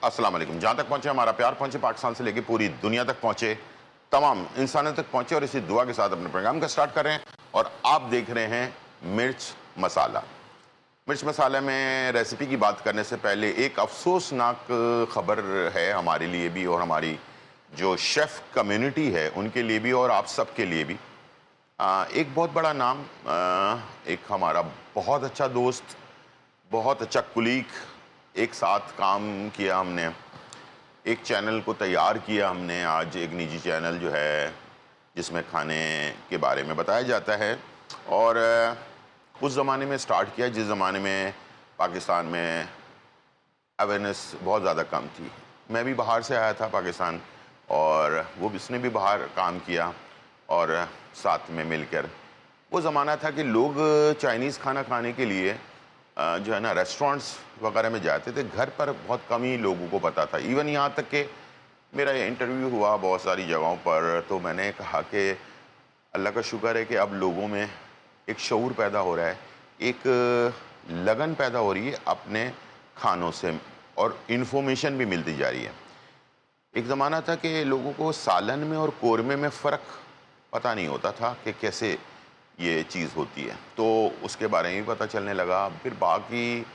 अस्सलाम वालेकुम। जहाँ तक पहुँचे हमारा प्यार पहुँचे, पाकिस्तान से लेके पूरी दुनिया तक पहुँचे, तमाम इंसानों तक पहुँचे और इसी दुआ के साथ अपने प्रोग्राम का स्टार्ट कर रहे हैं और आप देख रहे हैं मिर्च मसाला। मिर्च मसाला में रेसिपी की बात करने से पहले एक अफ़सोसनाक ख़बर है हमारे लिए भी और हमारी जो शेफ़ कम्युनिटी है उनके लिए भी और आप सब के लिए भी। एक बहुत बड़ा नाम, एक हमारा बहुत अच्छा दोस्त, बहुत अच्छा कुलीग, एक साथ काम किया हमने, एक चैनल को तैयार किया हमने। आज एक निजी चैनल जो है जिसमें खाने के बारे में बताया जाता है और उस ज़माने में स्टार्ट किया जिस ज़माने में पाकिस्तान में अवेयरनेस बहुत ज़्यादा कम थी। मैं भी बाहर से आया था पाकिस्तान और वो उसने भी बाहर काम किया और साथ में मिलकर वो ज़माना था कि लोग चाइनीज़ खाना खाने के लिए जो है ना रेस्टोरेंट्स वगैरह में जाते थे। घर पर बहुत कम ही लोगों को पता था। इवन यहाँ तक कि मेरा इंटरव्यू हुआ बहुत सारी जगहों पर, तो मैंने कहा कि अल्लाह का शुक्र है कि अब लोगों में एक शऊर पैदा हो रहा है, एक लगन पैदा हो रही है अपने खानों से और इन्फॉर्मेशन भी मिलती जा रही है। एक ज़माना था कि लोगों को सालन में और कोरमे में फ़र्क पता नहीं होता था कि कैसे ये चीज़ होती है, तो उसके बारे में भी पता चलने लगा। फिर बाकी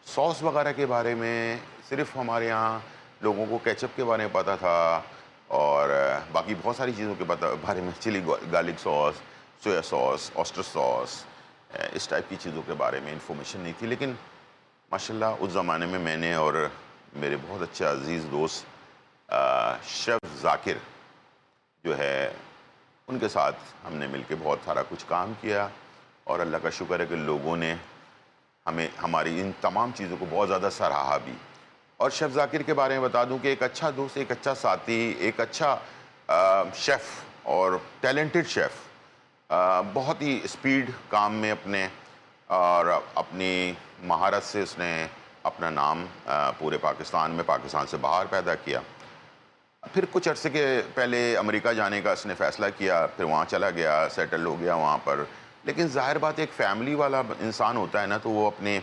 सॉस वगैरह के बारे में सिर्फ हमारे यहाँ लोगों को केचप के बारे में पता था और बाकी बहुत सारी चीज़ों के बारे में chilli garlic sauce, soya sauce, oyster sauce, इस टाइप की चीज़ों के बारे में इंफॉर्मेशन नहीं थी। लेकिन माशाल्लाह उस ज़माने में मैंने और मेरे बहुत अच्छे अज़ीज़ दोस्त शेफ़ ज़ाकिर जो है उनके साथ हमने मिलके बहुत सारा कुछ काम किया और अल्लाह का शुक्र है कि लोगों ने हमें हमारी इन तमाम चीज़ों को बहुत ज़्यादा सराहा भी। और शेफ़ ज़ाकिर के बारे में बता दूं कि एक अच्छा दोस्त, एक अच्छा साथी, एक अच्छा शेफ़ और टैलेंटेड शेफ़, बहुत ही स्पीड काम में अपने और अपनी महारत से उसने अपना नाम पूरे पाकिस्तान में, पाकिस्तान से बाहर पैदा किया। फिर कुछ अरसे के पहले अमेरिका जाने का उसने फ़ैसला किया, फिर वहाँ चला गया, सेटल हो गया वहाँ पर। लेकिन ज़ाहिर बात है एक फ़ैमिली वाला इंसान होता है ना, तो वो अपने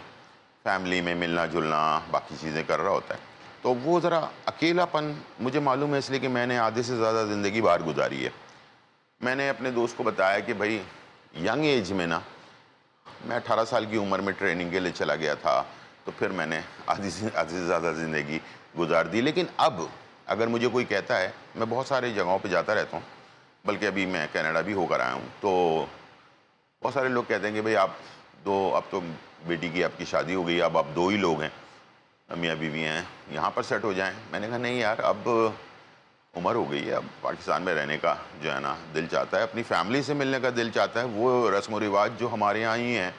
फ़ैमिली में मिलना-जुलना, बाकी चीज़ें कर रहा होता है। तो वो ज़रा अकेलापन मुझे मालूम है इसलिए कि मैंने आधे से ज़्यादा ज़िंदगी बाहर गुज़ारी है। मैंने अपने दोस्त को बताया कि भई यंग एज में ना मैं 18 साल की उम्र में ट्रेनिंग के लिए चला गया था, तो फिर मैंने आधी से ज़्यादा ज़िंदगी गुज़ार दी। लेकिन अब अगर मुझे कोई कहता है, मैं बहुत सारी जगहों पे जाता रहता हूँ, बल्कि अभी मैं कनाडा भी होकर आया हूँ, तो बहुत सारे लोग कहते हैं कि भई आप 2 अब तो बेटी की आपकी शादी हो गई, अब आप 2 ही लोग हैं, मियाँ-बीवी हैं, यहाँ पर सेट हो जाएँ। मैंने कहा नहीं यार, अब उम्र हो गई है, अब पाकिस्तान में रहने का जो है ना दिल चाहता है, अपनी फैमिली से मिलने का दिल चाहता है। वो रस्म व रिवाज जो हमारे यहाँ ही हैं,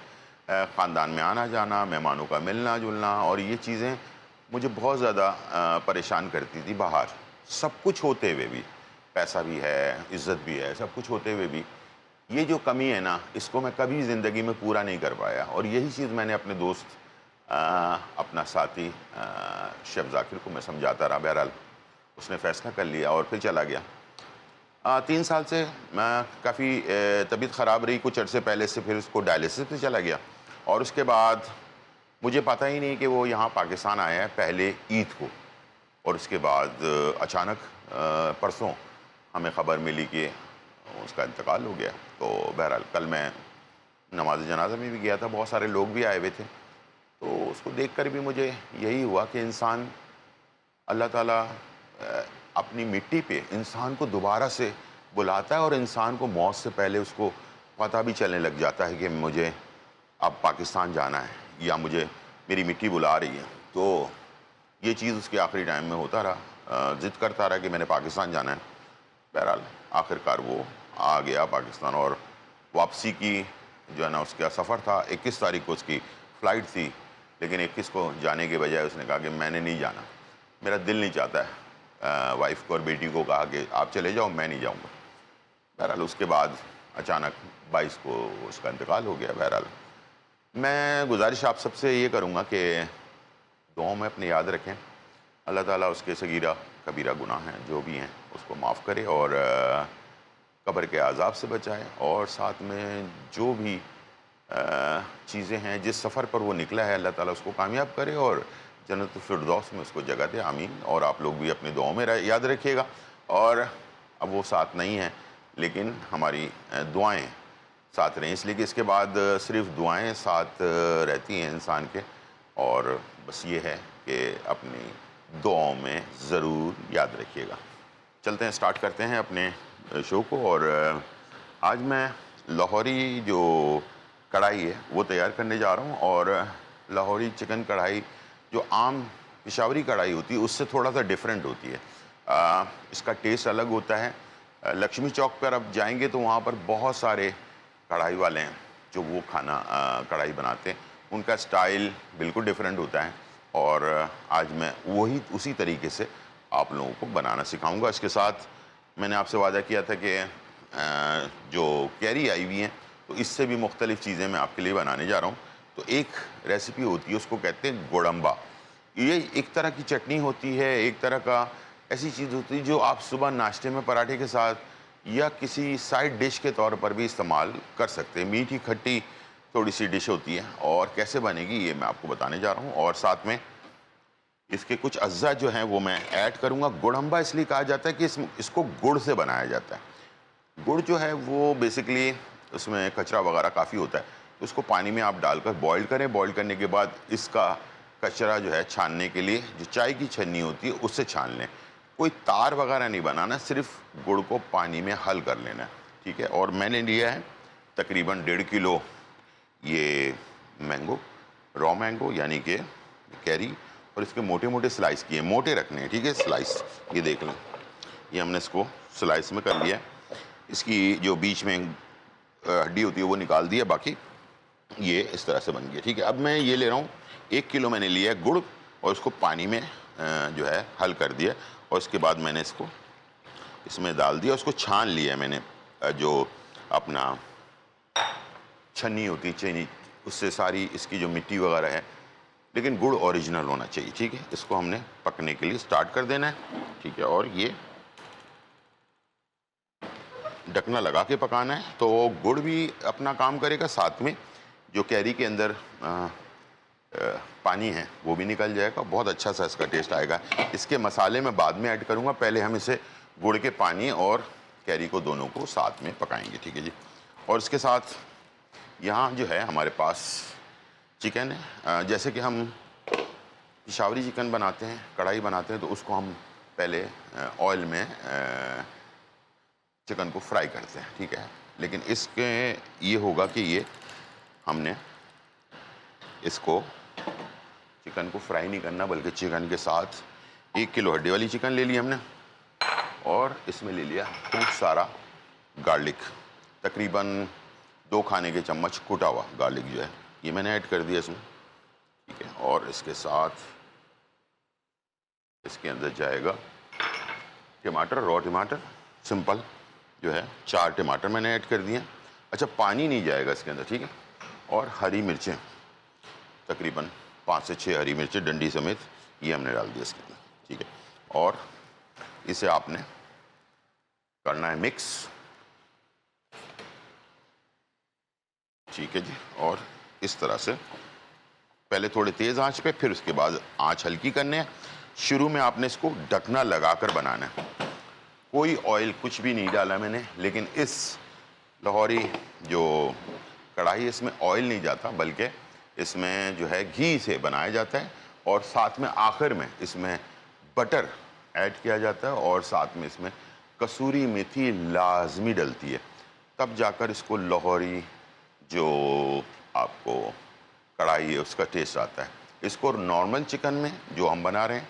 ख़ानदान में आना-जाना, मेहमानों का मिलना-जुलना और ये चीज़ें मुझे बहुत ज़्यादा परेशान करती थी बाहर। सब कुछ होते हुए भी, पैसा भी है, इज़्ज़त भी है, सब कुछ होते हुए भी, ये जो कमी है ना, इसको मैं कभी ज़िंदगी में पूरा नहीं कर पाया और यही चीज़ मैंने अपने दोस्त अपना साथी शेफ़ ज़ाकिर को मैं समझाता रहा। बहरहाल उसने फ़ैसला कर लिया और फिर चला गया। 3 साल से मैं काफ़ी तबीयत ख़राब रही, कुछ अरसे पहले से फिर उसको डायलिसिस पे चला गया और उसके बाद मुझे पता ही नहीं कि वो यहाँ पाकिस्तान आया है पहले ईद को और उसके बाद अचानक परसों हमें ख़बर मिली कि उसका इंतकाल हो गया। तो बहरहाल कल मैं नमाज़ जनाज़ा में भी गया था, बहुत सारे लोग भी आए हुए थे। तो उसको देखकर भी मुझे यही हुआ कि इंसान, अल्लाह ताला अपनी मिट्टी पे इंसान को दोबारा से बुलाता है और इंसान को मौत से पहले उसको पता भी चलने लग जाता है कि मुझे अब पाकिस्तान जाना है या मुझे मेरी मिट्टी बुला रही है। तो ये चीज़ उसके आखिरी टाइम में होता रहा, ज़िद करता रहा कि मैंने पाकिस्तान जाना है। बहरहाल आखिरकार वो आ गया पाकिस्तान और वापसी की जो है ना उसका सफ़र था, 21 तारीख को उसकी फ़्लाइट थी, लेकिन 21 को जाने के बजाय उसने कहा कि मैंने नहीं जाना, मेरा दिल नहीं चाहता है। वाइफ़ को और बेटी को कहा कि आप चले जाओ, मैं नहीं जाऊँगा। बहरहाल उसके बाद अचानक 22 को उसका इंतकाल हो गया। बहरहाल मैं गुज़ारिश आप सबसे ये करूँगा कि दुआओं में अपने याद रखें, अल्लाह ताला उसके सगीरा कबीरा गुनाह हैं जो भी हैं उसको माफ़ करे और कब्र के अज़ाब से बचाए और साथ में जो भी चीज़ें हैं, जिस सफ़र पर वो निकला है, अल्लाह ताला उसको कामयाब करे और जन्नत फिरदौस में उसको जगह दे, आमीन। और आप लोग भी अपनी दुआओं में याद रखिएगा। और अब वो साथ नहीं है, लेकिन हमारी दुआएं साथ रहें, इसलिए कि इसके बाद सिर्फ दुआएं साथ रहती हैं इंसान के। और बस ये है कि अपनी दुआओं में ज़रूर याद रखिएगा। चलते हैं, स्टार्ट करते हैं अपने शो को। और आज मैं लाहौरी जो कढ़ाई है वो तैयार करने जा रहा हूँ। और लाहौरी चिकन कढ़ाई जो आम पिशावरी कढ़ाई होती है उससे थोड़ा सा डिफरेंट होती है। इसका टेस्ट अलग होता है। लक्ष्मी चौक पर अब जाएंगे तो वहाँ पर बहुत सारे कढ़ाई वाले हैं जो वो खाना कढ़ाई बनाते हैं। उनका स्टाइल बिल्कुल डिफरेंट होता है। और आज मैं वही उसी तरीके से आप लोगों को बनाना सिखाऊंगा। इसके साथ मैंने आपसे वादा किया था कि जो कैरी आई हुई हैं तो इससे भी मुख्तलिफ़ चीज़ें मैं आपके लिए बनाने जा रहा हूँ। तो एक रेसिपी होती है, उसको कहते हैं गोडम्बा। ये एक तरह की चटनी होती है, एक तरह का ऐसी चीज़ होती है जो आप सुबह नाश्ते में पराठे के साथ या किसी साइड डिश के तौर पर भी इस्तेमाल कर सकते हैं। मीठी खट्टी थोड़ी सी डिश होती है। और कैसे बनेगी ये मैं आपको बताने जा रहा हूँ। और साथ में इसके कुछ अज्जा जो हैं वो मैं ऐड करूँगा। गोडम्बा इसलिए कहा जाता है कि इसको गुड़ से बनाया जाता है। गुड़ जो है वो बेसिकली उसमें कचरा वगैरह काफ़ी होता है, तो उसको पानी में आप डालकर बॉईल करें। बॉईल करने के बाद इसका कचरा जो है छानने के लिए जो चाय की छन्नी होती है उससे छान लें। कोई तार वगैरह नहीं बनाना, सिर्फ गुड़ को पानी में हल कर लेना है, ठीक है। और मैंने लिया है तकरीबन 1.5 किलो ये मैंगो, रॉ मैंगो यानी कि कैरी। और इसके मोटे मोटे स्लाइस किए, मोटे रखने हैं, ठीक है। स्लाइस ये देख लें, ये हमने इसको स्लाइस में कर लिया है। इसकी जो बीच में हड्डी होती है वो निकाल दी है, बाकी ये इस तरह से बन गया, ठीक है। अब मैं ये ले रहा हूँ 1 किलो मैंने लिया है गुड़ और उसको पानी में जो है हल कर दिया। और उसके बाद मैंने इसको इसमें डाल दिया, उसको छान लिया है मैंने। जो अपना छन्नी होती है चीनी, उससे सारी इसकी जो मिट्टी वगैरह है, लेकिन गुड़ ओरिजिनल होना चाहिए, ठीक है। इसको हमने पकने के लिए स्टार्ट कर देना है, ठीक है। और ये ढकना लगा के पकाना है, तो गुड़ भी अपना काम करेगा, साथ में जो कैरी के अंदर पानी है वो भी निकल जाएगा। बहुत अच्छा सा इसका टेस्ट आएगा। इसके मसाले मैं बाद में ऐड करूँगा, पहले हम इसे गुड़ के पानी और कैरी को दोनों को साथ में पकाएंगे, ठीक है जी। और इसके साथ यहाँ जो है हमारे पास चिकन है। जैसे कि हम पिशावरी चिकन बनाते हैं, कढ़ाई बनाते हैं, तो उसको हम पहले ऑयल में चिकन को फ्राई करते हैं, ठीक है। लेकिन इसके ये होगा कि ये हमने इसको चिकन को फ्राई नहीं करना, बल्कि चिकन के साथ 1 किलो हड्डी वाली चिकन ले ली हमने। और इसमें ले लिया खूब सारा गार्लिक, तकरीबन 2 खाने के चम्मच कुटा हुआ गार्लिक जो है ये मैंने ऐड कर दिया इसमें, ठीक है। और इसके साथ इसके अंदर जाएगा टमाटर, रॉ टमाटर सिंपल जो है 4 टमाटर मैंने ऐड कर दिए। अच्छा, पानी नहीं जाएगा इसके अंदर, ठीक है। और हरी मिर्चें तकरीबन 5 से 6 हरी मिर्चें डंडी समेत ये हमने डाल दिया इसके अंदर, ठीक है। और इसे आपने करना है मिक्स, ठीक है जी। और इस तरह से पहले थोड़े तेज़ आंच पे, फिर उसके बाद आंच हल्की करने हैं। शुरू में आपने इसको ढकना लगाकर बनाना है। कोई ऑयल कुछ भी नहीं डाला मैंने, लेकिन इस लाहौरी जो कढ़ाई इसमें ऑयल नहीं जाता, बल्कि इसमें जो है घी से बनाया जाता है। और साथ में आखिर में इसमें बटर ऐड किया जाता है। और साथ में इसमें कसूरी मेथी लाजमी डलती है, तब जाकर इसको लाहौरी जो आपको कढ़ाई है उसका टेस्ट आता है। इसको नॉर्मल चिकन में जो हम बना रहे हैं,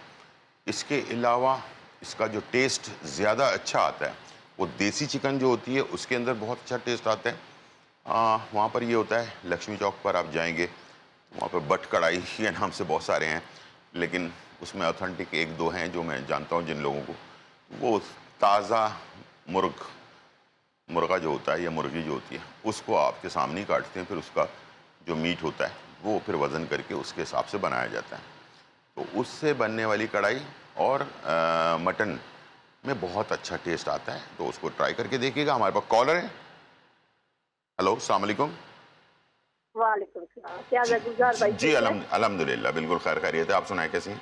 इसके अलावा इसका जो टेस्ट ज़्यादा अच्छा आता है वो देसी चिकन जो होती है उसके अंदर बहुत अच्छा टेस्ट आता है। वहाँ पर ये होता है, लक्ष्मी चौक पर आप जाएंगे वहाँ पर बट कढ़ाई के नाम से बहुत सारे हैं, लेकिन उसमें ऑथेंटिक 1-2 हैं जो मैं जानता हूँ जिन लोगों को। वो ताज़ा मुर्गा जो होता है या मुर्गी जो होती है उसको आपके सामने ही काटते हैं, फिर उसका जो मीट होता है वो फिर वज़न करके उसके हिसाब से बनाया जाता है। तो उससे बनने वाली कढ़ाई और मटन में बहुत अच्छा टेस्ट आता है, तो उसको ट्राई करके देखिएगा। हमारे पास कॉलर है। हेलो, अस्सलाम वालेकुम। वालेकुम सलाम। क्या हाल है गुलजार भाई, जी ठीक है? अल्हम्दुलिल्लाह बिल्कुल खैर खैरियत है। आप सुनाए कैसी हैं?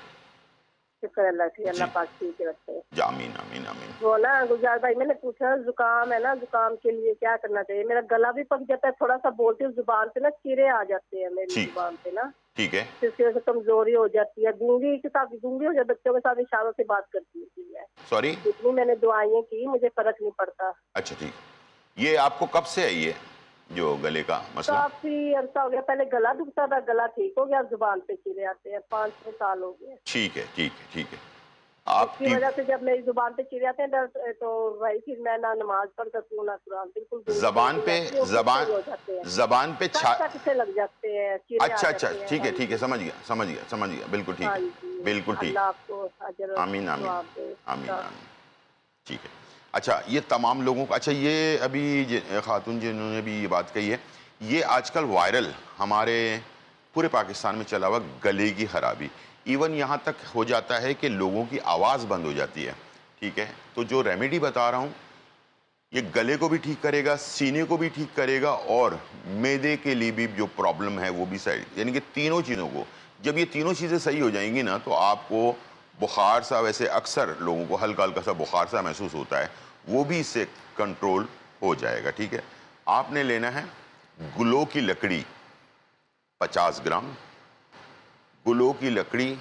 शुक्र अल्लाह की, जी अल्लाह पाक ठीक रखे। जी, आमीन आमीन आमीन। वो ना गुलजार भाई, मैंने पूछा जुकाम है ना, जुकाम के लिए क्या करना चाहिए? मेरा गला भी पक जाता है, थोड़ा सा बोलती हूँ जुबान पे ना कीड़े आ जाते हैं मेरी ठीक जुबान पे ना, ठीक है। तो इसकी वजह से कमजोरी हो जाती है। गूंगी के साथ गूंगी हो जाए, बच्चों के साथ इशारों से बात करती हूँ मैं। सॉरी। जितनी मैंने दवाइयाँ की मुझे फर्क नहीं पड़ता। अच्छा ठीक। ये आपको कब से है ये जो गले का मसला? काफी अरसा हो गया, पहले गला दुखता था, गला ठीक हो गया, जुबान पे कीड़े आते हैं, 5-6 साल हो गए। ठीक है ठीक है ठीक है। आप इसकी वजह से जब मेरी जुबान पे कीड़े आते हैं दर्द, तो भाई फिर मैं ना नमाज पढ़ सकती हूँ ना कुरान, बिल्कुल गूंगी जबान बिल्कुल पे ऐसी हो, जबान गुस्से हो जाते हैं, जबान पे टक टक से लग जाते हैं, कीड़े आ अच्छा अच्छा, जाते हैं। ठीक हाँ है ठीक है, जी, समझ गया समझ गया समझ गया, बिल्कुल ठीक हाँ है। जी। बिल्कुल ठीक। अल्लाह आपको अजर आमीन आमीन सवाब दे। आमीन आमीन। ठीक है। अच्छा ये तमाम लोगों का, अच्छा ये अभी खातून जिन्होंने भी ये बात कही है, ये आजकल वायरल हमारे पूरे पाकिस्तान में चला हुआ गले की खराबी, इवन यहाँ तक हो जाता है कि लोगों की आवाज़ बंद हो जाती है। ठीक है, तो जो रेमेडी बता रहा हूँ ये गले को भी ठीक करेगा, सीने को भी ठीक करेगा और मैदे के लिए भी जो प्रॉब्लम है वो भी सही, यानी कि तीनों चीज़ों को, जब ये तीनों चीज़ें सही हो जाएंगी ना तो आपको बुखार सा, वैसे अक्सर लोगों को हल्का हल्का सा बुखार सा महसूस होता है, वो भी इससे कंट्रोल हो जाएगा। ठीक है, आपने लेना है गुलो की लकड़ी 50 ग्राम। गुलो की लकड़ी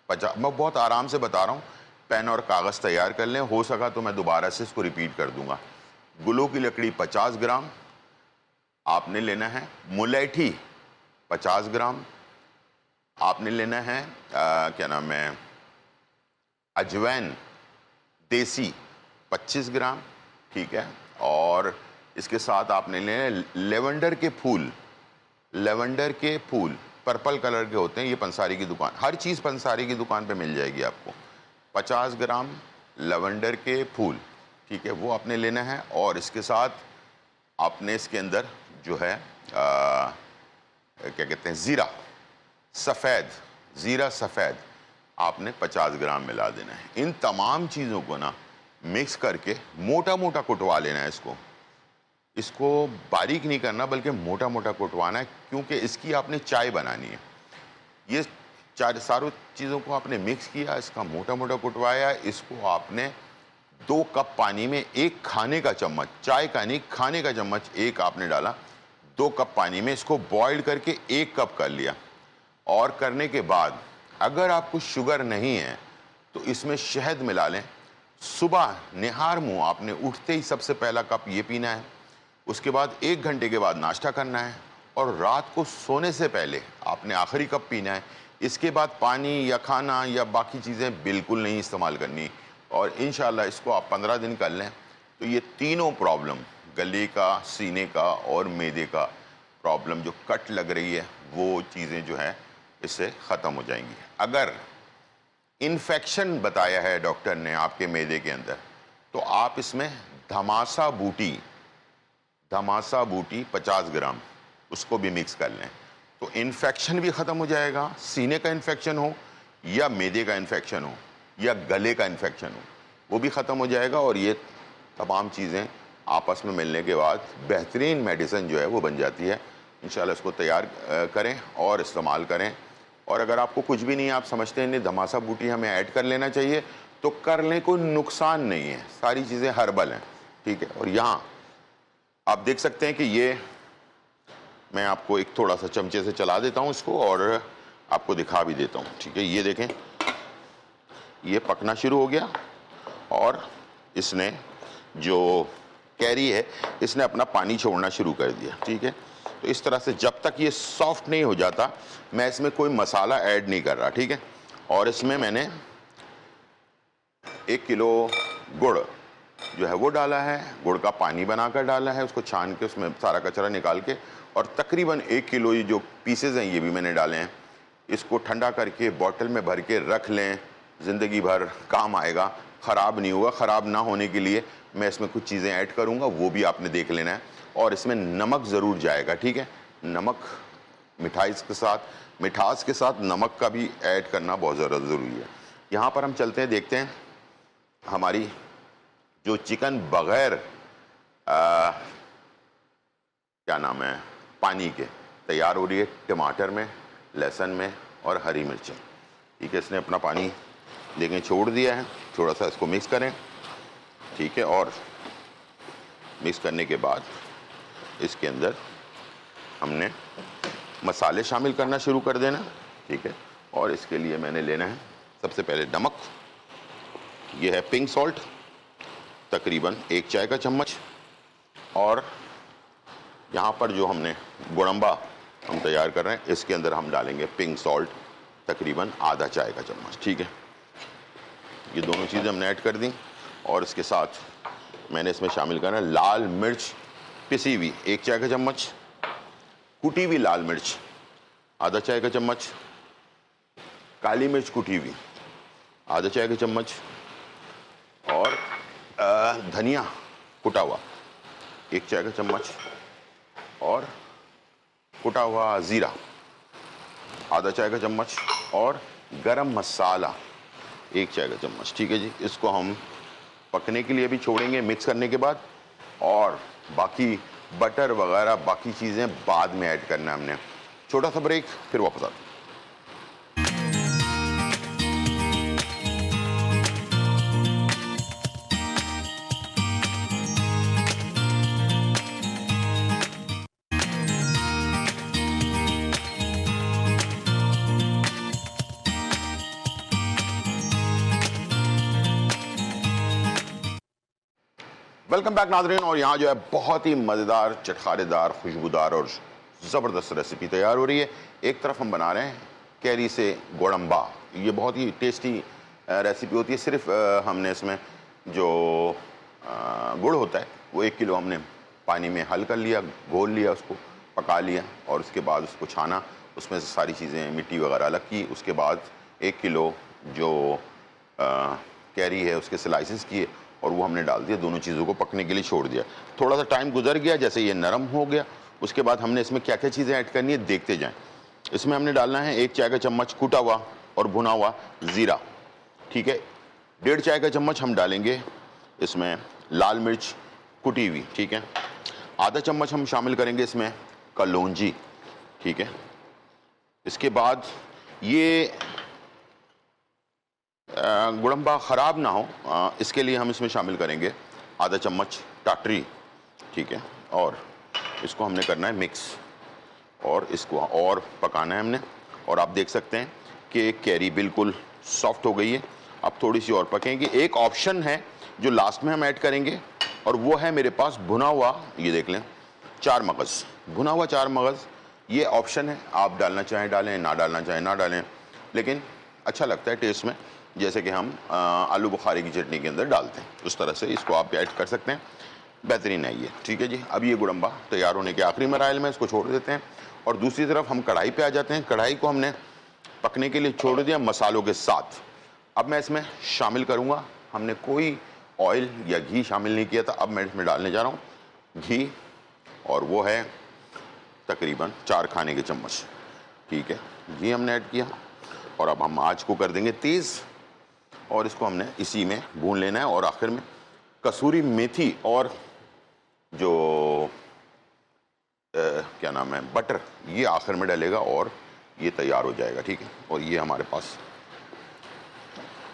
50, मैं बहुत आराम से बता रहा हूँ, पेन और कागज़ तैयार कर लें, हो सका तो मैं दोबारा से इसको रिपीट कर दूंगा। गुलो की लकड़ी 50 ग्राम। आपने लेना है मुलैठी 50 ग्राम। आपने लेना है क्या नाम है, अजवैन देसी 25 ग्राम। ठीक है, और इसके साथ आपने लेना है लेवेंडर के फूल। लेवेंडर के फूल पर्पल कलर के होते हैं, ये पंसारी की दुकान, हर चीज़ पंसारी की दुकान पे मिल जाएगी आपको। 50 ग्राम लेवेंडर के फूल, ठीक है, वो आपने लेना है। और इसके साथ आपने इसके अंदर जो है क्या कहते हैं, ज़ीरा सफ़ेद, ज़ीरा सफ़ेद आपने 50 ग्राम मिला देना है। इन तमाम चीज़ों को ना मिक्स करके मोटा मोटा कुटवा लेना है। इसको बारीक नहीं करना बल्कि मोटा मोटा कुटवाना है, क्योंकि इसकी आपने चाय बनानी है। ये सारों चीज़ों को आपने मिक्स किया, इसका मोटा मोटा कुटवाया, इसको आपने 2 कप पानी में, एक खाने का चम्मच, चाय का नहीं खाने का चम्मच एक आपने डाला, 2 कप पानी में इसको बॉईल करके 1 कप कर लिया। और करने के बाद अगर आपको शुगर नहीं है तो इसमें शहद मिला लें। सुबह निहार मुंह आपने उठते ही सबसे पहला कप ये पीना है, उसके बाद 1 घंटे के बाद नाश्ता करना है और रात को सोने से पहले आपने आखिरी कप पीना है। इसके बाद पानी या खाना या बाकी चीज़ें बिल्कुल नहीं इस्तेमाल करनी। और इंशाल्लाह इसको आप 15 दिन कर लें तो ये तीनों प्रॉब्लम, गले का, सीने का और मैदे का प्रॉब्लम, जो कट लग रही है, वो चीज़ें जो है इससे ख़त्म हो जाएंगी। अगर इन्फेक्शन बताया है डॉक्टर ने आपके मैदे के अंदर, तो आप इसमें धमासा बूटी 50 ग्राम उसको भी मिक्स कर लें, तो इन्फेक्शन भी ख़त्म हो जाएगा। सीने का इन्फेक्शन हो या मैदे का इन्फेक्शन हो या गले का इन्फेक्शन हो, वो भी ख़त्म हो जाएगा। और ये तमाम चीज़ें आपस में मिलने के बाद बेहतरीन मेडिसिन जो है वो बन जाती है। इंशाल्लाह इसको तैयार करें और इस्तेमाल करें। और अगर आपको कुछ भी नहीं है, आप समझते हैं नहीं धमासा बूटी हमें ऐड कर लेना चाहिए, तो कर लें, कोई नुकसान नहीं है, सारी चीज़ें हर्बल हैं। ठीक है, और यहाँ आप देख सकते हैं कि ये मैं आपको एक थोड़ा सा चमचे से चला देता हूँ इसको और आपको दिखा भी देता हूँ। ठीक है, ये देखें, ये पकना शुरू हो गया और इसने जो कैरी है इसने अपना पानी छोड़ना शुरू कर दिया। ठीक है, तो इस तरह से जब तक ये सॉफ्ट नहीं हो जाता मैं इसमें कोई मसाला ऐड नहीं कर रहा। ठीक है, और इसमें मैंने 1 किलो गुड़ जो है वो डाला है, गुड़ का पानी बनाकर डाला है, उसको छान के उसमें सारा कचरा निकाल के, और तकरीबन 1 किलो ये जो पीसेज हैं ये भी मैंने डाले हैं। इसको ठंडा करके बॉटल में भर के रख लें, ज़िंदगी भर काम आएगा, ख़राब नहीं होगा। ख़राब ना होने के लिए मैं इसमें कुछ चीज़ें ऐड करूँगा, वो भी आपने देख लेना है। और इसमें नमक ज़रूर जाएगा। ठीक है, नमक मिठास के साथ नमक का भी ऐड करना बहुत ज़्यादा ज़रूरी है। यहाँ पर हम चलते हैं, देखते हैं हमारी जो चिकन बग़ैर क्या नाम है, पानी के, तैयार हो रही है टमाटर में, लहसुन में और हरी मिर्चें। ठीक है, इसने अपना पानी देखें छोड़ दिया है। थोड़ा सा इसको मिक्स करें, ठीक है, और मिक्स करने के बाद इसके अंदर हमने मसाले शामिल करना शुरू कर देना। ठीक है, और इसके लिए मैंने लेना है सबसे पहले नमक। ये है पिंक सॉल्ट, तकरीबन 1 चाय का चम्मच। और यहाँ पर जो हमने गोड़म्बा हम तैयार कर रहे हैं, इसके अंदर हम डालेंगे पिंक सॉल्ट, तकरीबन आधा चाय का चम्मच। ठीक है, ये दोनों चीज़ें हमने ऐड कर दी। और इसके साथ मैंने इसमें शामिल करना है लाल मिर्च पिसी हुई 1 चाय का चम्मच, कुटी हुई लाल मिर्च आधा चाय का चम्मच, काली मिर्च कुटी हुई आधा चाय का चम्मच, और धनिया कुटा हुआ 1 चाय का चम्मच, और कुटा हुआ ज़ीरा आधा चाय का चम्मच, और गरम मसाला 1 चाय का चम्मच। ठीक है जी, इसको हम पकने के लिए भी छोड़ेंगे मिक्स करने के बाद, और बाकी बटर वगैरह बाकी चीज़ें बाद में ऐड करना है हमने। छोटा सा ब्रेक, फिर वापस आते हैं। वेलकम बैक नाज़रीन। और यहाँ जो है बहुत ही मज़ेदार, चटखारेदार, खुशबूदार और ज़बरदस्त रेसिपी तैयार हो रही है। एक तरफ हम बना रहे हैं कैरी से गोड़म्बा। ये बहुत ही टेस्टी रेसिपी होती है। सिर्फ हमने इसमें जो गुड़ होता है वो 1 किलो हमने पानी में हल कर लिया, घोल लिया, उसको पका लिया, और उसके बाद उसको छाना, उसमें से सारी चीज़ें मिट्टी वगैरह अलग की। उसके बाद 1 किलो जो कैरी है उसके स्लाइसेस किए और वो हमने डाल दिया, दोनों चीज़ों को पकने के लिए छोड़ दिया। थोड़ा सा टाइम गुजर गया, जैसे ये नरम हो गया, उसके बाद हमने इसमें क्या क्या चीज़ें ऐड करनी है देखते जाएं। इसमें हमने डालना है 1 चाय का चम्मच कूटा हुआ और भुना हुआ ज़ीरा। ठीक है, 1.5 चाय का चम्मच हम डालेंगे इसमें लाल मिर्च कुटी हुई। ठीक है, आधा चम्मच हम शामिल करेंगे इसमें कलौंजी। ठीक है, इसके बाद ये गुड़म्बा ख़राब ना हो, इसके लिए हम इसमें शामिल करेंगे आधा चम्मच टाटरी। ठीक है, और इसको हमने करना है मिक्स, और इसको और पकाना है हमने। और आप देख सकते हैं कि कैरी बिल्कुल सॉफ्ट हो गई है। अब थोड़ी सी और पकेंगी। एक ऑप्शन है जो लास्ट में हम ऐड करेंगे, और वो है मेरे पास भुना हुआ, ये देख लें, 4 मगज़। भुना हुआ 4 मगज़ ये ऑप्शन है, आप डालना चाहें डालें, ना डालना चाहें ना डालें, लेकिन अच्छा लगता है टेस्ट में, जैसे कि हम आलू बुखारे की चटनी के अंदर डालते हैं, उस तरह से इसको आप ऐड कर सकते हैं। बेहतरीन है ये। ठीक है जी, अब ये गुड़म्बा तैयार होने के आखिरी मराइल में, इसको छोड़ देते हैं। और दूसरी तरफ हम कढ़ाई पे आ जाते हैं। कढ़ाई को हमने पकने के लिए छोड़ दिया मसालों के साथ। अब मैं इसमें शामिल करूँगा, हमने कोई ऑयल या घी शामिल नहीं किया था, अब मैं इसमें डालने जा रहा हूँ घी, और वो है तकरीबन 4 खाने के चम्मच। ठीक है, घी हमने ऐड किया, और अब हम आँच को कर देंगे तेज़, और इसको हमने इसी में भून लेना है। और आखिर में कसूरी मेथी और जो क्या नाम है बटर, ये आखिर में डलेगा और ये तैयार हो जाएगा। ठीक है, और ये हमारे पास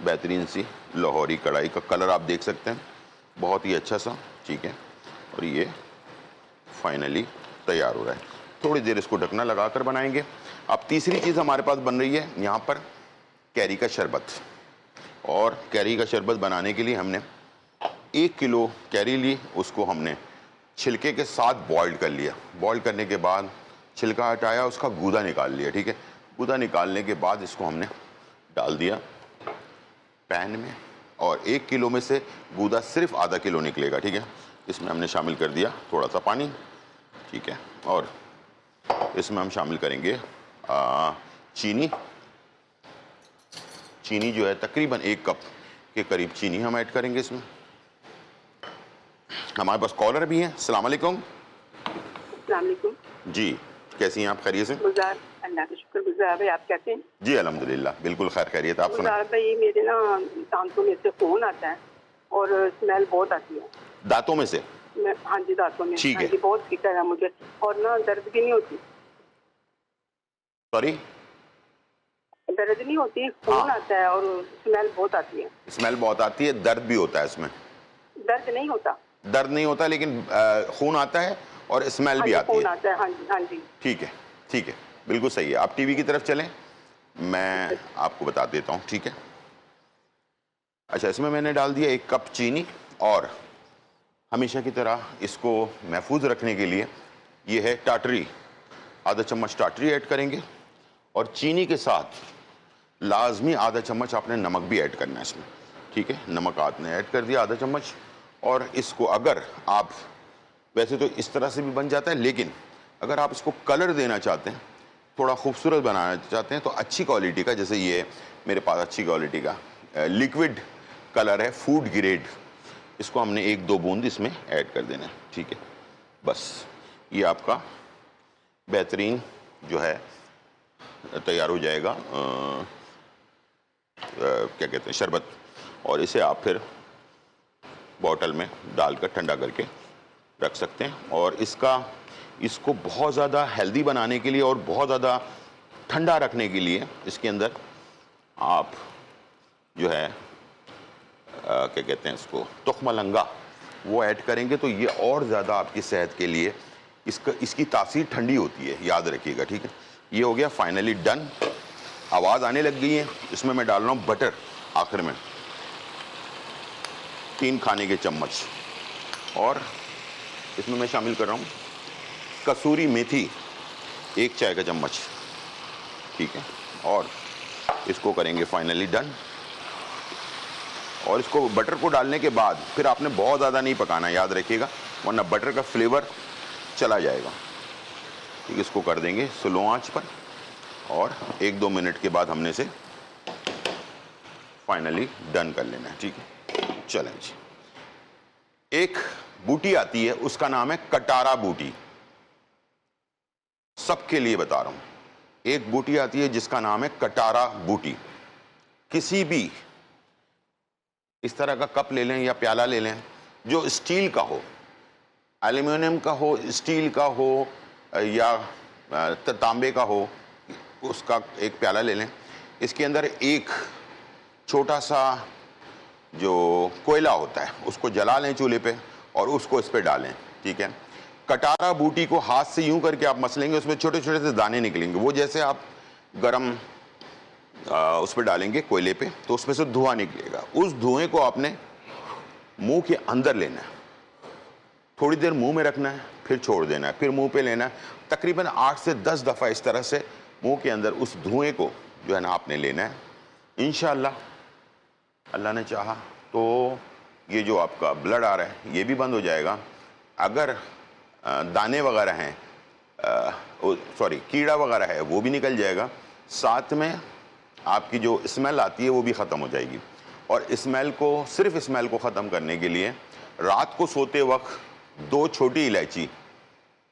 बेहतरीन सी लाहौरी कढ़ाई का कलर आप देख सकते हैं, बहुत ही अच्छा सा। ठीक है, और ये फाइनली तैयार हो रहा है। थोड़ी देर इसको ढकना लगाकर बनाएंगे। अब तीसरी चीज़ हमारे पास बन रही है यहाँ पर कैरी का शरबत। और कैरी का शरबत बनाने के लिए हमने 1 किलो कैरी ली, उसको हमने छिलके के साथ बॉइल्ड कर लिया। बॉइल्ड करने के बाद छिलका हटाया, उसका गूदा निकाल लिया। ठीक है, गूदा निकालने के बाद इसको हमने डाल दिया पैन में, और 1 किलो में से गूदा सिर्फ आधा किलो निकलेगा। ठीक है, इसमें हमने शामिल कर दिया थोड़ा सा पानी। ठीक है, और इसमें हम शामिल करेंगे चीनी। चीनी जो है तकरीबन 1 कप के करीब चीनी हम ऐड करेंगे इसमें। हमारे पास कॉलर भी हैं। अस्सलाम वालेकुम। अस्सलाम वालेकुम जी, कैसी हैं आप? खैरियत से? गुजार, अल्लाह का शुक्र। गुजार भाई आप कैसे हैं? जी अल्हम्दुलिल्लाह, बिल्कुल खैर खैरियत। आप सुनाएं। गुजार भाई मेरे ना दांतों में से खून आता है और स्मेल बहुत आती है। दांतों में से? हाँ जी, दांतों में। ठीक हाँ है। जी, बहुत फिक्र है मुझे, और ना दर्द भी नहीं होती। सॉरी, दर्द नहीं होती, खून आता है और स्मेल बहुत आती है। स्मेल बहुत आती है, दर्द भी होता है इसमें? दर्द नहीं होता। दर्द नहीं होता लेकिन खून आता है और स्मेल भी आती खून है। आता है, हाँ जी हाँ जी। ठीक है, ठीक है, बिल्कुल सही है। आप टीवी की तरफ चलें, मैं आपको बता देता हूँ, ठीक है। अच्छा, इसमें मैंने डाल दिया 1 कप चीनी, और हमेशा की तरह इसको महफूज रखने के लिए ये है टाटरी, आधा चम्मच टाटरी ऐड करेंगे, और चीनी के साथ लाजमी आधा चम्मच आपने नमक भी ऐड करना है इसमें, ठीक है। नमक आपने ऐड कर दिया आधा चम्मच, और इसको अगर आप, वैसे तो इस तरह से भी बन जाता है, लेकिन अगर आप इसको कलर देना चाहते हैं, थोड़ा खूबसूरत बनाना चाहते हैं, तो अच्छी क्वालिटी का, जैसे ये मेरे पास अच्छी क्वालिटी का लिक्विड कलर है, फूड ग्रेड, इसको हमने 1-2 बूंद इसमें ऐड कर देना है, ठीक है। बस ये आपका बेहतरीन जो है तैयार हो जाएगा, क्या कहते हैं, शरबत। और इसे आप फिर बॉटल में डालकर ठंडा करके रख सकते हैं। और इसको बहुत ज़्यादा हेल्दी बनाने के लिए और बहुत ज़्यादा ठंडा रखने के लिए इसके अंदर आप जो है क्या कहते हैं इसको, तुख्मलंगा, वो ऐड करेंगे तो ये और ज़्यादा आपकी सेहत के लिए, इसकी तासीर ठंडी होती है, याद रखिएगा, ठीक है। ये हो गया फाइनली डन। आवाज़ आने लग गई है। इसमें मैं डाल रहा हूँ बटर आखिर में, 3 खाने के चम्मच, और इसमें मैं शामिल कर रहा हूँ कसूरी मेथी, 1 चाय का चम्मच, ठीक है। और इसको करेंगे फाइनली डन। और इसको, बटर को डालने के बाद फिर आपने बहुत ज़्यादा नहीं पकाना, याद रखिएगा, वरना बटर का फ्लेवर चला जाएगा, ठीक है। इसको कर देंगे स्लो आंच पर, और 1-2 मिनट के बाद हमने इसे फाइनली डन कर लेना है, ठीक है। चलें जी। एक बूटी आती है, उसका नाम है कटारा बूटी, सबके लिए बता रहा हूं। एक बूटी आती है जिसका नाम है कटारा बूटी। किसी भी इस तरह का कप ले लें या प्याला ले लें जो स्टील का हो, एल्युमिनियम का हो, स्टील का हो, या तांबे का हो, उसका एक प्याला ले लें। इसके अंदर एक छोटा सा जो कोयला होता है उसको जला लें चूल्हे पे, और उसको इस पे डालें, ठीक है। कटारा बूटी को हाथ से यूं करके आप मसलेंगे, उसमें छोटे छोटे से दाने निकलेंगे, वो जैसे आप गरम उस पर डालेंगे कोयले पे, तो उसमें से धुआं निकलेगा। उस धुएं को आपने मुंह के अंदर लेना है, थोड़ी देर मुंह में रखना है, फिर छोड़ देना है, फिर मुंह पे लेना है। तकरीबन 8 से 10 दफ़ा इस तरह से मुंह के अंदर उस धुएं को जो है ना आपने लेना है। इंशाअल्लाह, अल्लाह ने चाहा तो ये जो आपका ब्लड आ रहा है ये भी बंद हो जाएगा। अगर दाने वगैरह हैं, सॉरी कीड़ा वगैरह है, वो भी निकल जाएगा। साथ में आपकी जो स्मेल आती है वो भी ख़त्म हो जाएगी। और स्मेल को, सिर्फ स्मेल को ख़त्म करने के लिए रात को सोते वक्त 2 छोटी इलायची,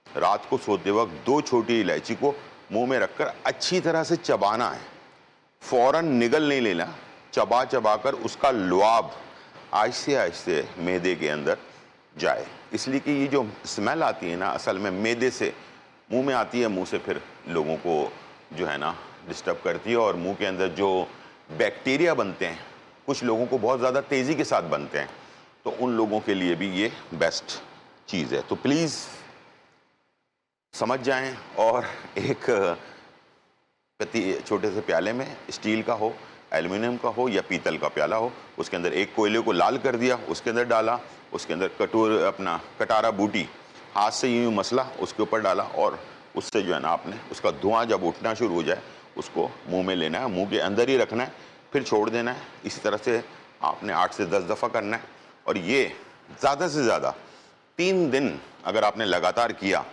रात को सोते वक्त 2 छोटी इलायची को मुंह में रखकर अच्छी तरह से चबाना है, फ़ौरन निगल नहीं लेना, चबा चबा कर उसका लुआब आहिस्ते आहिस्ते मैदे के अंदर जाए। इसलिए कि ये जो स्मेल आती है ना, असल में मैदे से मुंह में आती है, मुंह से फिर लोगों को जो है ना डिस्टर्ब करती है, और मुंह के अंदर जो बैक्टीरिया बनते हैं, कुछ लोगों को बहुत ज़्यादा तेज़ी के साथ बनते हैं, तो उन लोगों के लिए भी ये बेस्ट चीज़ है। तो प्लीज़ समझ जाएं, और एक छोटे से प्याले में, स्टील का हो, एल्युमिनियम का हो या पीतल का प्याला हो, उसके अंदर एक कोयले को लाल कर दिया, उसके अंदर डाला, उसके अंदर अपना कटारा बूटी हाथ से यूं मसला, उसके ऊपर डाला, और उससे जो है ना आपने उसका धुआं जब उठना शुरू हो जाए उसको मुंह में लेना है, मुंह के अंदर ही रखना है, फिर छोड़ देना है। इसी तरह से आपने 8 से 10 दफ़ा करना है। और ये ज़्यादा से ज़्यादा 3 दिन अगर आपने लगातार किया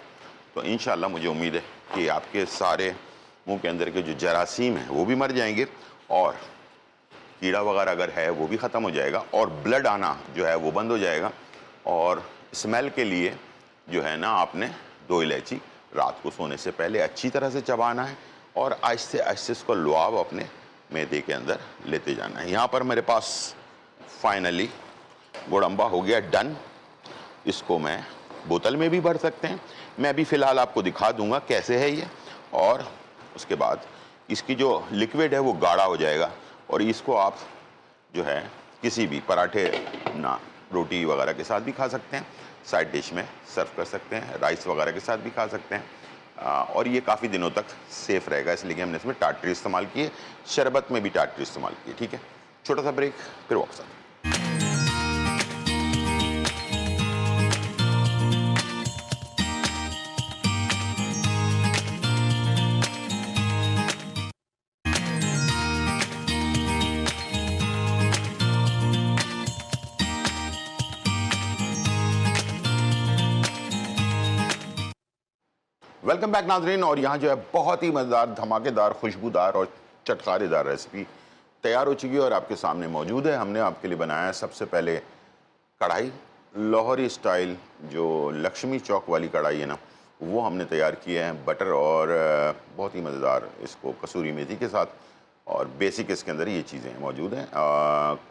तो इंशाअल्लाह मुझे उम्मीद है कि आपके सारे मुंह के अंदर के जो जरासीम हैं वो भी मर जाएंगे, और कीड़ा वगैरह अगर है वो भी ख़त्म हो जाएगा, और ब्लड आना जो है वो बंद हो जाएगा। और स्मेल के लिए जो है ना आपने 2 इलायची रात को सोने से पहले अच्छी तरह से चबाना है, और आहिस्ते आहिस्ते इसको लुआब अपने मैदे के अंदर लेते जाना है। यहाँ पर मेरे पास फाइनली गोड़म्बा हो गया डन। इसको मैं बोतल में भी भर सकते हैं, मैं अभी फ़िलहाल आपको दिखा दूंगा कैसे है ये, और उसके बाद इसकी जो लिक्विड है वो गाढ़ा हो जाएगा और इसको आप जो है किसी भी पराठे, नान, रोटी वगैरह के साथ भी खा सकते हैं, साइड डिश में सर्व कर सकते हैं, राइस वगैरह के साथ भी खा सकते हैं। और ये काफ़ी दिनों तक सेफ़ रहेगा, इसलिए कि हमने इसमें टाटरी इस्तेमाल की है, शरबत में भी टाटरी इस्तेमाल की है। ठीक है, छोटा सा ब्रेक, फिर वापस आते हैं। वेलकम बैक नाजरीन। और यहाँ जो है बहुत ही मज़ेदार, धमाकेदार, खुशबूदार और चटखारेदार रेसिपी तैयार हो चुकी है और आपके सामने मौजूद है। हमने आपके लिए बनाया है सबसे पहले कढ़ाई, लाहौरी स्टाइल जो लक्ष्मी चौक वाली कढ़ाई है ना, वो हमने तैयार किए हैं बटर और बहुत ही मज़ेदार, इसको कसूरी मेथी के साथ। और बेसिक इसके अंदर ये चीज़ें मौजूद हैं।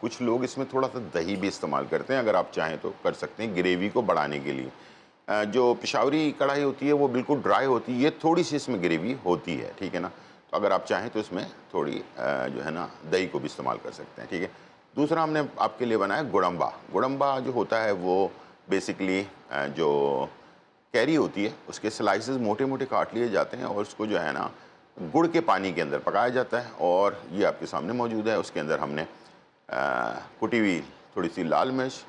कुछ लोग इसमें थोड़ा सा दही भी इस्तेमाल करते हैं, अगर आप चाहें तो कर सकते हैं ग्रेवी को बढ़ाने के लिए। जो पिशावरी कढ़ाई होती है वो बिल्कुल ड्राई होती है, ये थोड़ी सी इसमें ग्रेवी होती है। ठीक है ना, तो अगर आप चाहें तो इसमें थोड़ी जो है ना दही को भी इस्तेमाल कर सकते हैं। ठीक है, दूसरा हमने आपके लिए बनाया गुड़म्बा। गुड़म्बा जो होता है वो बेसिकली जो कैरी होती है उसके स्लाइसेस मोटे मोटे काट लिए जाते हैं और उसको जो है ना गुड़ के पानी के अंदर पकाया जाता है और ये आपके सामने मौजूद है। उसके अंदर हमने कुटी हुई थोड़ी सी लाल मिर्च,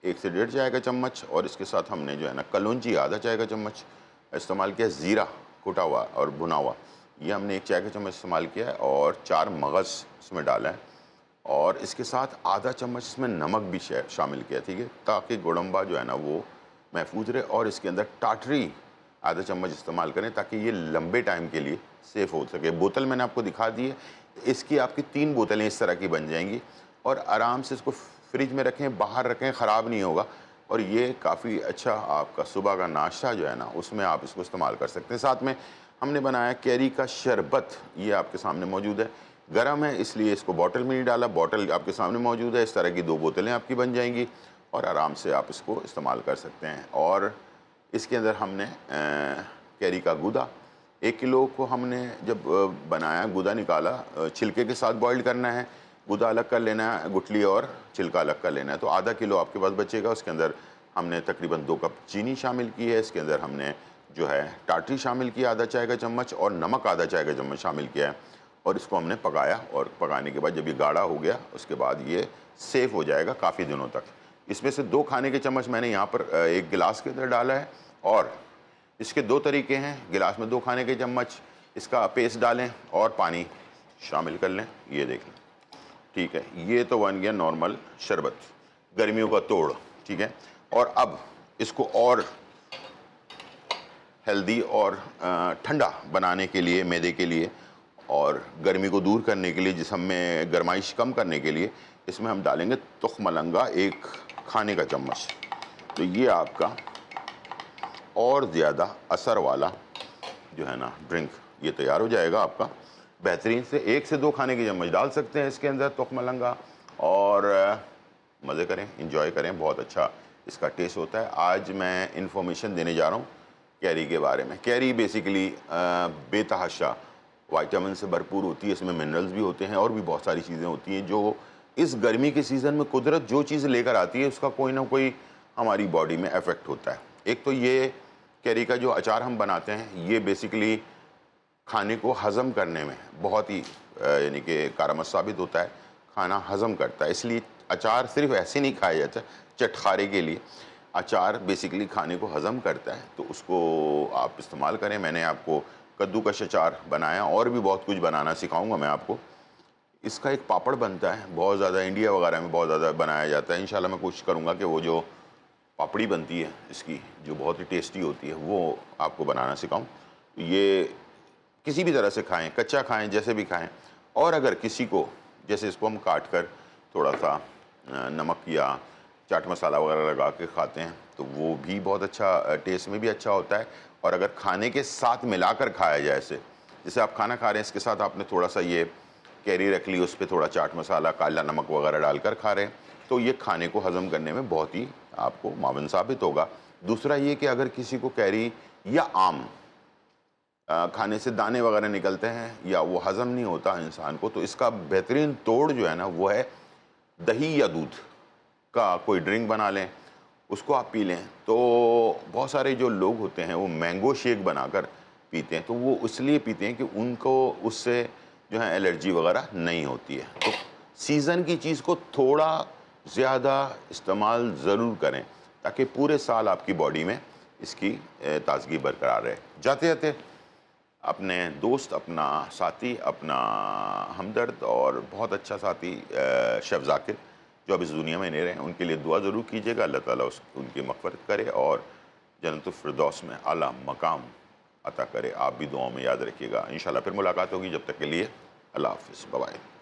1 से 1.5 चाय का चम्मच, और इसके साथ हमने जो है ना कलौंजी आधा चाय का चम्मच इस्तेमाल किया, ज़ीरा कुटा हुआ और भुना हुआ ये हमने 1 चाय का चम्मच इस्तेमाल किया है, और 4 मगज़ इसमें डाला है, और इसके साथ आधा चम्मच इसमें नमक भी शामिल किया। ठीक है, ताकि गुड़म्बा जो है ना वो महफूज रहे। और इसके अंदर टाटरी आधा चम्मच इस्तेमाल करें ताकि ये लंबे टाइम के लिए सेफ़ हो सके। बोतल मैंने आपको दिखा दी है, इसकी आपकी 3 बोतलें इस तरह की बन जाएंगी और आराम से इसको फ्रिज में रखें, बाहर रखें, ख़राब नहीं होगा। और ये काफ़ी अच्छा आपका सुबह का नाश्ता जो है ना उसमें आप इसको इस्तेमाल कर सकते हैं। साथ में हमने बनाया कैरी का शरबत, ये आपके सामने मौजूद है, गर्म है इसलिए इसको बॉटल में नहीं डाला, बॉटल आपके सामने मौजूद है। इस तरह की 2 बोतलें आपकी बन जाएंगी और आराम से आप इसको इस्तेमाल कर सकते हैं। और इसके अंदर हमने कैरी का गूदा, 1 किलो को हमने जब बनाया, गूदा निकाला, छिलके के साथ बॉइल करना है, गूदा अलग कर लेना है, गुठली और छिलका अलग कर लेना है, तो आधा किलो आपके पास बचेगा। उसके अंदर हमने तकरीबन 2 कप चीनी शामिल की है। इसके अंदर हमने जो है टाटरी शामिल किया आधा चाय का चम्मच, और नमक आधा चाय का चम्मच शामिल किया है, और इसको हमने पकाया। और पकाने के बाद जब ये गाढ़ा हो गया उसके बाद ये सेफ़ हो जाएगा काफ़ी दिनों तक। इसमें से 2 खाने के चम्मच मैंने यहाँ पर 1 गिलास के अंदर डाला है, और इसके 2 तरीके हैं। गिलास में 2 खाने के चम्मच इसका पेस्ट डालें और पानी शामिल कर लें, ये देख लें। ठीक है, ये तो बन गया नॉर्मल शरबत, गर्मियों का तोड़। ठीक है, और अब इसको और हेल्दी और ठंडा बनाने के लिए, मैदे के लिए और गर्मी को दूर करने के लिए, जिसम में गर्माइश कम करने के लिए, इसमें हम डालेंगे तुखमलंगा 1 खाने का चम्मच। तो ये आपका और ज़्यादा असर वाला जो है ना ड्रिंक ये तैयार हो जाएगा आपका बेहतरीन से। 1 से 2 खाने की चम्मच डाल सकते हैं इसके अंदर तुखमलंगा, और मज़े करें, इंजॉय करें, बहुत अच्छा इसका टेस्ट होता है। आज मैं इन्फॉर्मेशन देने जा रहा हूँ कैरी के बारे में। कैरी बेसिकली बेतहाशा विटामिन से भरपूर होती है, इसमें मिनरल्स भी होते हैं और भी बहुत सारी चीज़ें होती हैं जो इस गर्मी के सीज़न में कुदरत जो चीज़ लेकर आती है उसका कोई ना कोई हमारी बॉडी में इफ़ेक्ट होता है। एक तो ये कैरी का जो अचार हम बनाते हैं ये बेसिकली खाने को हज़म करने में बहुत ही यानी कि कारगर साबित होता है, खाना हज़म करता है। इसलिए अचार सिर्फ ऐसे नहीं खाया जाता चटखारे के लिए, अचार बेसिकली खाने को हज़म करता है, तो उसको आप इस्तेमाल करें। मैंने आपको कद्दूकश अचार बनाया, और भी बहुत कुछ बनाना सिखाऊंगा मैं आपको। इसका एक पापड़ बनता है, बहुत ज़्यादा इंडिया वगैरह में बहुत ज़्यादा बनाया जाता है। इंशाल्लाह मैं कोशिश करूँगा कि वो जो पापड़ी बनती है इसकी, जो बहुत ही टेस्टी होती है, वो आपको बनाना सिखाऊँ। ये किसी भी तरह से खाएं, कच्चा खाएं, जैसे भी खाएं। और अगर किसी को, जैसे इसको हम काट कर थोड़ा सा नमक या चाट मसाला वगैरह लगा के खाते हैं तो वो भी बहुत अच्छा, टेस्ट में भी अच्छा होता है। और अगर खाने के साथ मिलाकर खाया जाए, जैसे आप खाना खा रहे हैं, इसके साथ आपने थोड़ा सा ये कैरी रख ली, उस पर थोड़ा चाट मसाला, काला नमक वगैरह डालकर खा रहे हैं, तो ये खाने को हज़म करने में बहुत ही आपको मावन साबित होगा। दूसरा ये कि अगर किसी को कैरी या आम खाने से दाने वगैरह निकलते हैं या वो हज़म नहीं होता इंसान को, तो इसका बेहतरीन तोड़ जो है ना वो है दही या दूध का कोई ड्रिंक बना लें, उसको आप पी लें। तो बहुत सारे जो लोग होते हैं वो मैंगो शेक बनाकर पीते हैं, तो वो इसलिए पीते हैं कि उनको उससे जो है एलर्जी वगैरह नहीं होती है। तो सीज़न की चीज़ को थोड़ा ज़्यादा इस्तेमाल ज़रूर करें ताकि पूरे साल आपकी बॉडी में इसकी ताज़गी बरकरार रहे। जाते-जाते अपने दोस्त, अपना साथी, अपना हमदर्द और बहुत अच्छा साथी शेफ़ ज़ाकिर जो अब इस दुनिया में नहीं रहे, उनके लिए दुआ ज़रूर कीजिएगा। अल्लाह ताला उनकी मग़फ़िरत करे और जन्नतुल फ़िरदौस में आला मकाम अता करे। आप भी दुआओं में याद रखिएगा। इंशाअल्लाह फिर मुलाकात होगी, जब तक के लिए अल्लाह हाफ़िज़। Bye bye.